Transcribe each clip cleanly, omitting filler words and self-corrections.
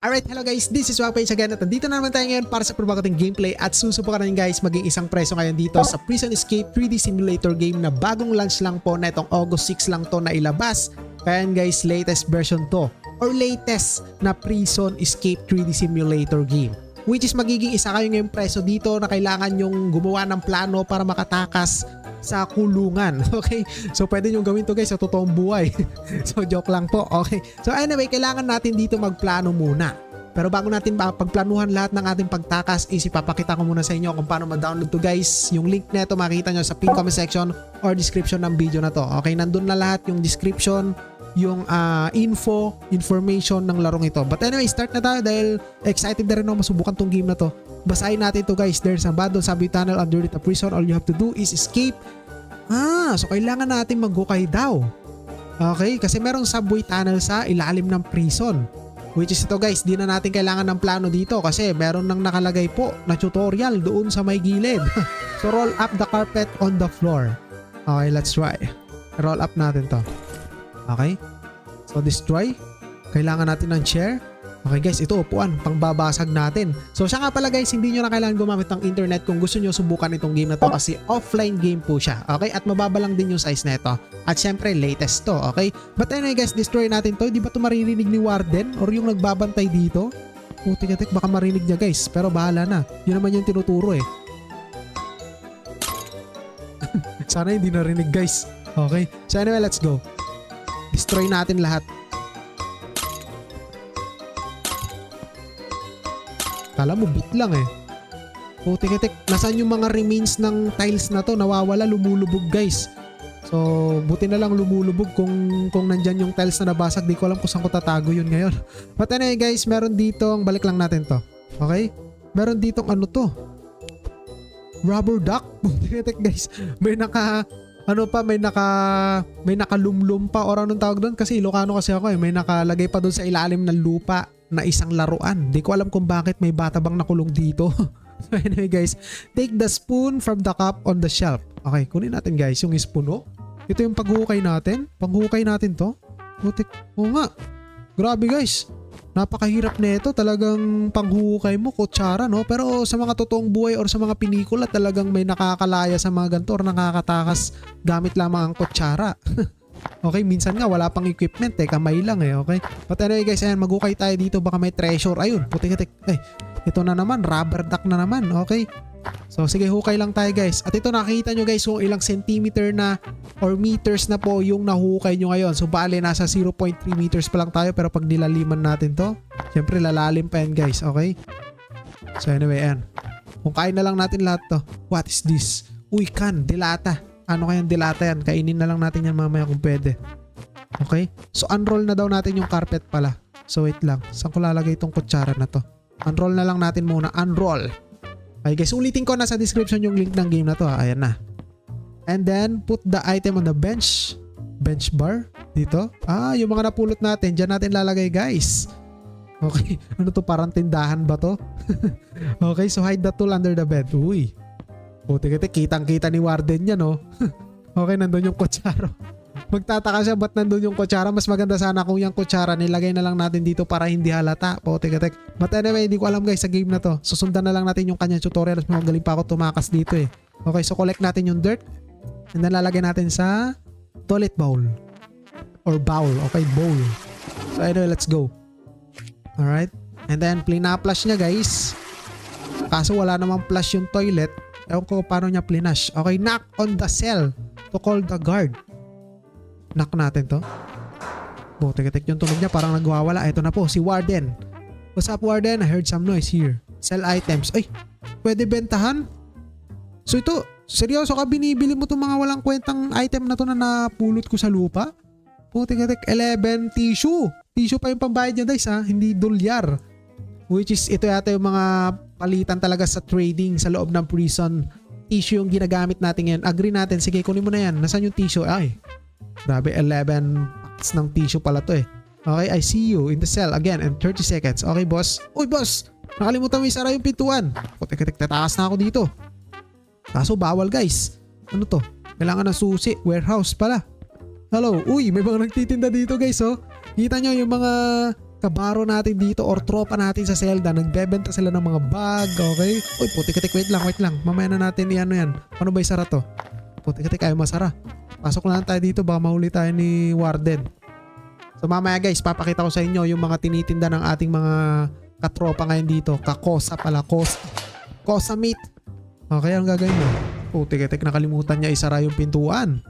Alright, hello guys, this is Wapage again at nandito na naman tayo ngayon para sa provocating gameplay at susubukan natin guys maging isang preso ngayon dito sa Prison Escape 3D Simulator game na bagong launch lang po na itong August 6 lang to na ilabas. Kaya guys, latest version to or latest na Prison Escape 3D Simulator game. Which is magiging isa kayo ngayong preso dito na kailangan yung gumawa ng plano para makatakas sa kulungan. Okay? So pwede nyo gawin to guys sa totoong buhay. So joke lang po. Okay? So anyway, kailangan natin dito magplano muna. Pero bago natin pagplanuhan lahat ng ating pagtakas is ipapakita ko muna sa inyo kung paano ma-download to guys. Yung link neto makita nyo sa pin comment section or description ng video na to. Okay? Nandun na lahat yung description, yung information ng larong ito. But anyway, start na tayo dahil excited na rin ako masubukan tong game na to. Basahin natin to guys. There's a abandoned subway tunnel underneath the prison. All you have to do is escape. So kailangan natin maghukay daw. Okay, kasi merong subway tunnel sa ilalim ng prison. Which is ito guys, di na natin kailangan ng plano dito kasi meron nang nakalagay po na tutorial doon sa may gilid. So roll up the carpet on the floor. Okay, let's try. Roll up natin to. Okay, so destroy. Kailangan natin ng chair. Okay guys, ito upuan, pangbabasag natin. So siya nga pala guys, hindi nyo na kailangan gumamit ng internet kung gusto nyo subukan itong game na to kasi offline game po siya. Okay, at mababa lang din yung size na ito. At syempre latest to, okay. But anyway guys, destroy natin to. Di ba ito maririnig ni Warden or yung nagbabantay dito? Tika-tik, baka marinig niya guys, pero bahala na. Yun naman yung tinuturo eh. Sana hindi narinig guys. Okay, so anyway, let's go. Destroy natin lahat. Kala mo bit lang eh. Tika-tik, nasaan yung mga remains ng tiles na to? Nawawala, lumulubog guys. So buti na lang lumulubog kung nandyan yung tiles na nabasag. Di ko alam kung saan ko tatago yun ngayon. But anyway guys, meron ditong, balik lang natin to. Okay? Meron ditong ano to? Rubber duck? Tika-tik guys, may nakalumlum pa or anong tawag doon kasi Ilocano kasi ako eh. May nakalagay pa doon sa ilalim ng lupa na isang laruan. Di ko alam kung bakit may bata bang nakulong dito. So anyway guys, take the spoon from the cup on the shelf. Okay, kunin natin guys yung spoon oh. Ito yung paghukay natin. Panghukay natin to. Oo nga. Grabe guys. Napakahirap nito. Talagang panghukay mo, kutsara no. Pero sa mga totoong buhay or sa mga pinikula talagang may nakakalaya sa mga ganito or nakakatakas gamit lamang ang kutsara. Okay, minsan nga wala pang equipment eh, kamay lang eh, okay? But anyway guys, ayan, maghukay tayo dito, baka may treasure. Ayun, putik-tik. Ay, ito na naman, rubber duck na naman, okay? So sige, hukay lang tayo guys. At ito nakikita nyo guys kung ilang centimeter na or meters na po yung nahukay nyo ngayon. So bale, nasa 0.3 meters pa lang tayo pero pag nilaliman natin to, syempre lalalim pa yan guys, okay? So anyway, ayan. Hukayin na lang natin lahat to. What is this? Uy, can, dilata. Ano kayang dilata yan? Kainin na lang natin yan mamaya kung pwede. Okay? So unroll na daw natin yung carpet pala. So wait lang. Saan ko lalagay itong kutsara na to? Unroll na lang natin muna. Unroll. Okay guys, ulitin ko nasa description yung link ng game na to. Ayan na. And then put the item on the bench. Bench bar. Dito. Yung mga napulot natin. Diyan natin lalagay guys. Okay. Ano to? Parang tindahan ba to? Okay, so hide the tool under the bed. Uy. Tika-tik, kitang-kita ni Warden yan, no? Okay, nandun yung kutsara. Magtataka siya, ba't nandun yung kutsara? Mas maganda sana kung yung kutsara nilagay na lang natin dito para hindi halata. Tika-tik. But anyway, hindi ko alam guys sa game na to. Susundan na lang natin yung kanyang tutorial. Mas magaling pa ako tumakas dito eh. Okay, so collect natin yung dirt. And then lalagay natin sa toilet bowl. Or bowl. Okay, bowl. So anyway, let's go. Alright. And then, plina-flush niya guys. Kaso wala namang flush yung toilet. Ewan ko paano niya plinash. Okay, knock on the cell to call the guard. Knock natin to. Tika-tik yung tunog niya parang nagwawala. Ito na po, si Warden. What's up Warden? I heard some noise here. Sell items. Ay, pwede bentahan? So ito, seryoso ka binibili mo itong mga walang kwentang item na to na napulot ko sa lupa? Tika-tik, 11 tissue. Tissue pa yung pambayad niya guys ha, hindi dolyar. Which is ito yata yung mga palitan talaga sa trading sa loob ng prison. Tissue yung ginagamit natin ngayon. Agree natin. Sige, kunin mo na yan. Nasaan yung tissue? Ay, grabe, 11 packs ng tissue pala to eh. Okay, I see you in the cell again in 30 seconds. Okay, boss. Uy, boss! Nakalimutan mo isara yung pintuan. Tika-tik, tataas na ako dito. Kaso bawal guys. Ano to? Kailangan ng susi. Warehouse pala. Hello. Uy, may mga nagtitinda dito guys oh. Kita nyo yung mga kabaro natin dito or tropa natin sa Zelda. Nagbebenta sila ng mga bag, okay? Uy, putik-tik, wait lang. Mamaya na natin i-ano yan. Paano ba isara to? Putik-tik, ayaw masara. Pasok lang tayo dito, baka mahuli tayo ni Warden. So mamaya guys, papakita ko sa inyo yung mga tinitinda ng ating mga katropa ngayon dito. Kakosa pala, Kosa meat. Okay, anong gagawin mo? Putik-tik, nakalimutan niya isara yung pintuan.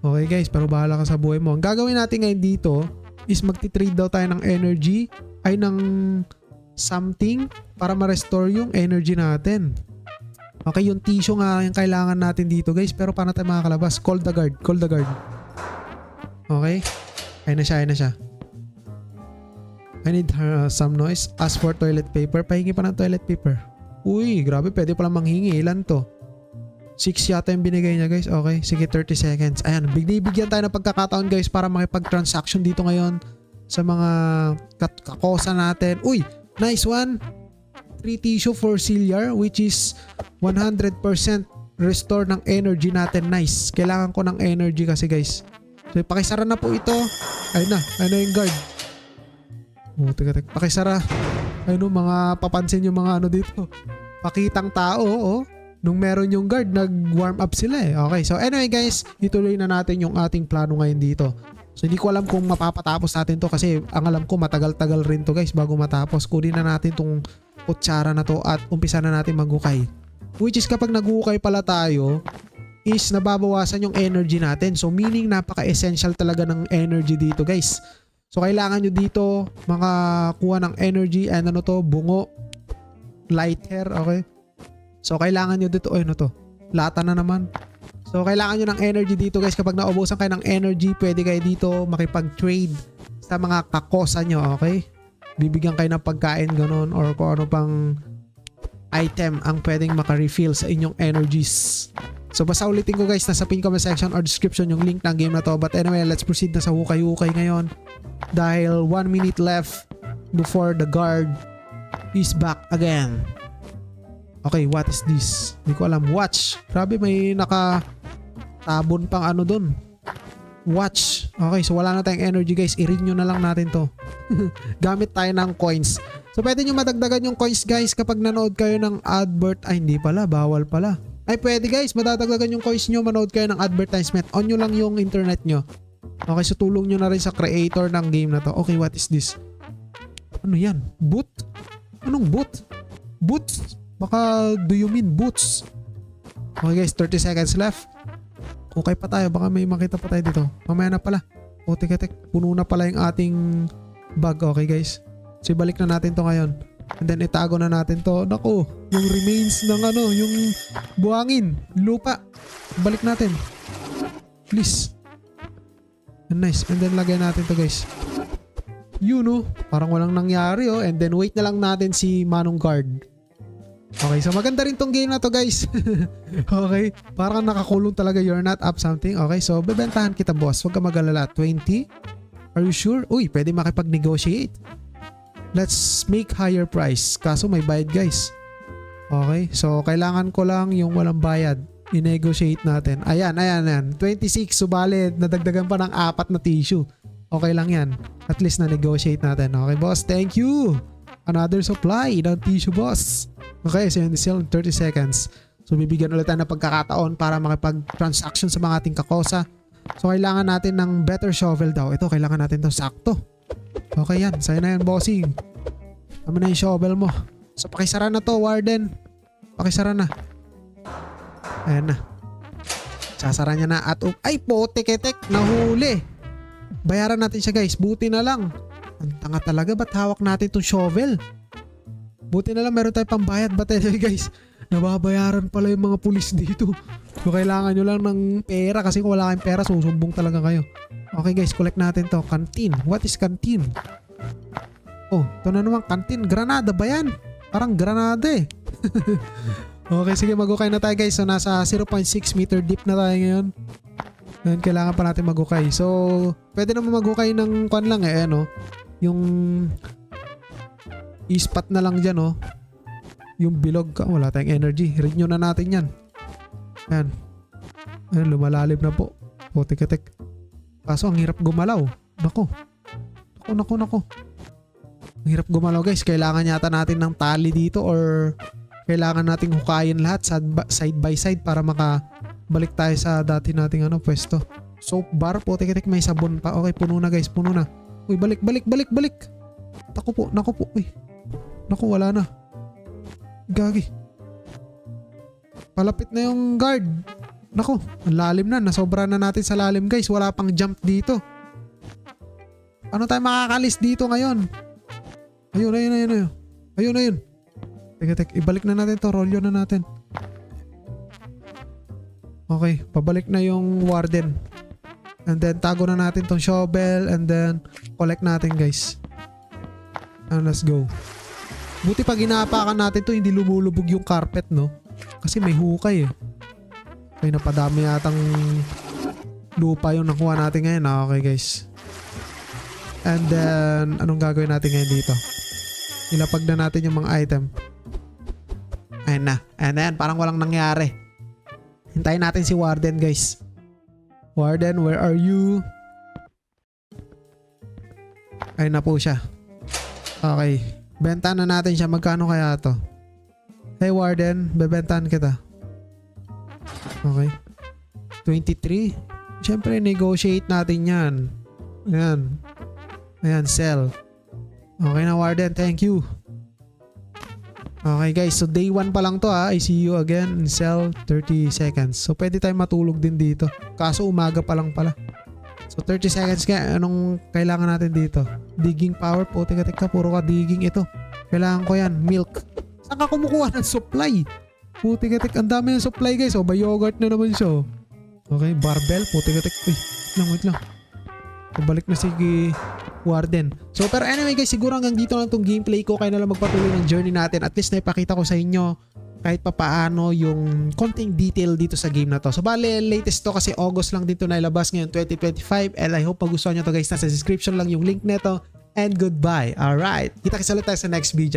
Okay guys, pero bahala ka sa buhay mo. Ang gagawin natin ngayon dito is magti-trade daw tayo ng energy, ay ng something para ma-restore yung energy natin. Okay, yung tissue nga yung kailangan natin dito guys, pero paano tayo makakalabas? Call the guard. Okay, ayun na siya. I need some noise. Ask for toilet paper. Pahingi pa ng toilet paper. Uy, grabe, pwede pala manghingi. Ilan to? 6 yata yung binigay niya guys. Okay, sige, 30 seconds. Ayan, bigyan tayo ng pagkakataon guys para makipag-transaction dito ngayon sa mga kakosa natin. Uy, nice one. 3 tissue for Ciliar which is 100% restore ng energy natin. Nice. Kailangan ko ng energy kasi guys. So, pakisara na po ito. Ayun na yung guard. Teka. Pakisara. Ayun mga papansin yung mga ano dito. Pakitang tao, oh. Nung meron yung guard, nag-warm up sila eh. Okay, so anyway guys, ituloy na natin yung ating plano ngayon dito. So hindi ko alam kung mapapatapos natin to kasi ang alam ko matagal-tagal rin to guys bago matapos. Kunin na natin tong kutsara na to at umpisa na natin maghukay. Which is kapag naghukay pala tayo, is nababawasan yung energy natin. So meaning napaka-essential talaga ng energy dito guys. So kailangan nyo dito makakuha ng energy and ano to, bungo, lighter, okay? So, kailangan nyo dito, ano to? Lata na naman. So, kailangan nyo ng energy dito guys. Kapag naubusan kayo ng energy, pwede kayo dito makipag-trade sa mga kakosa nyo, okay? Bibigyan kayo ng pagkain, ganun, or kung ano pang item ang pwedeng maka-refill sa inyong energies. So, basta ulitin ko guys, nasa pin comment section or description yung link ng game na to. But anyway, let's proceed na sa hukay-hukay ngayon. Dahil 1 minute left before the guard is back again. Okay, what is this? Hindi ko alam. Watch. Grabe, may nakatabon pang ano dun. Watch. Okay, so wala na tayong energy guys. I-renew na lang natin to. Gamit tayo ng coins. So pwede nyo madagdagan yung coins guys kapag nanood kayo ng advert. Ay, hindi pala. Bawal pala. Ay, pwede guys. Madadagdagan yung coins nyo. Manood kayo ng advertisement. On nyo lang yung internet nyo. Okay, so tulong nyo na rin sa creator ng game na to. Okay, what is this? Ano yan? Boot? Anong boot? Boots? Baka do you mean boots? Okay guys, 30 seconds left. Okay pa tayo, baka may makita pa tayo dito. Mamaya na pala. O tek, puno na pala yung ating bag. Okay guys, so ibalik na natin to ngayon. And then itago na natin to. Naku, yung remains ng ano, yung buhangin, lupa. Balik natin. Please. And nice, and then lagay natin to guys. You know, parang walang nangyari oh. And then wait na lang natin si Manong Guard. Okay, so maganda rin tong game na to guys. Okay, parang nakakulong talaga, you're not up something. Okay, so bebentahan kita boss, huwag ka mag-alala. 20? Are you sure? Uy, pwede makipag-negotiate. Let's make higher price. Kaso may bayad guys. Okay, so kailangan ko lang yung walang bayad. I-negotiate natin. Ayan. 26, subalit nadagdagan pa ng 4 na tissue. Okay lang yan. At least na-negotiate natin. Okay boss, thank you. Another supply ng tissue boss. Okay, so yun, still 30 seconds. So bibigyan ulit tayo ng pagkakataon para makipag-transaction sa mga ating kakosa. So kailangan natin ng better shovel daw. Ito, kailangan natin to sakto. Okay yan, sa'yo na yan bossing. Tama na yung shovel mo. So pakisara na to, Warden. Pakisara na. Ayan na. Sasara niya na at ay po, tek, nahuli. Bayaran natin siya guys, buti na lang. Ang tanga talaga, ba't hawak natin itong shovel? Buti na lang meron tayo pambayad. But anyway guys, nababayaran pala yung mga pulis dito. So kailangan nyo lang ng pera kasi kung wala kayong pera, susumbong talaga kayo. Okay guys, collect natin to. Canteen. What is canteen? Oh, ito na naman canteen. Granada ba yan? Parang granada eh. Okay, sige, mag-ukay na tayo guys. So nasa 0.6 meter deep na tayo ngayon. Ngayon kailangan pa natin mag-ukay. So pwede naman mag-ukay ng kwan lang eh, ano, yung ispat na lang dyan oh. Yung bilog ka, wala tayong energy. Renew na natin yan. Ayan. Ayan, lumalalim na po. O, tek. Kaso ang hirap gumalaw. Nako. Ang hirap gumalaw guys. Kailangan yata natin ng tali dito or kailangan nating hukayin lahat side by side para makabalik tayo sa dati nating pwesto. Soap bar. Putik-tik may sabon pa. Okay, puno na guys. Puno na. Uy, balik. Naku po. Uy. Naku, wala na. Gagi. Palapit na yung guard. Naku, ang lalim na. Nasobra na natin sa lalim guys. Wala pang jump dito. Ano tayo makakalis dito ngayon? Ayun. Teka. Ibalik na natin to. Rolyo na natin. Okay, pabalik na yung warden. And then tago na natin tong shovel and then collect natin guys. And let's go. Buti pag inaapakan natin to hindi lumulubog yung carpet no. Kasi may hukay eh. Okay, napadami yatang lupa yung nakuha natin ngayon. Okay guys. And then anong gagawin natin ngayon dito? Ilapag na natin yung mga item. Ayun na. And then parang walang nangyari. Hintayin natin si Warden guys. Warden, where are you? Ayun na po siya. Okay. Benta na natin siya. Magkano kaya to? Hey Warden, bebentahan kita. Okay. 23. Siyempre, negotiate natin yan. Ayan, sell. Okay na Warden, thank you. Okay guys, so day 1 pa lang to I see you again in cell 30 seconds. So pwede tayong matulog din dito. Kaso umaga pa lang pala. So 30 seconds kaya anong kailangan natin dito? Digging power po. Teka, puro ka digging ito. Kailangan ko yan, milk. Saan ka kumukuha ng supply? Putik-tik, ang dami ng supply guys. O ba yogurt na naman siya. Okay, barbell. Putik-tik. Uy, wait lang. Balik na si Warden. So pero anyway guys, siguro hanggang dito lang tong gameplay ko. Kaya na lang magpatuloy ng journey natin. At least naipakita ko sa inyo kahit papaano yung konting detail dito sa game na to. So bale, latest to kasi August lang dito na ilabas ngayon 2025. And I hope magustuhan nyo to guys. Nasa description lang yung link neto. And goodbye. Alright. Kita-kits ulit tayo sa next video.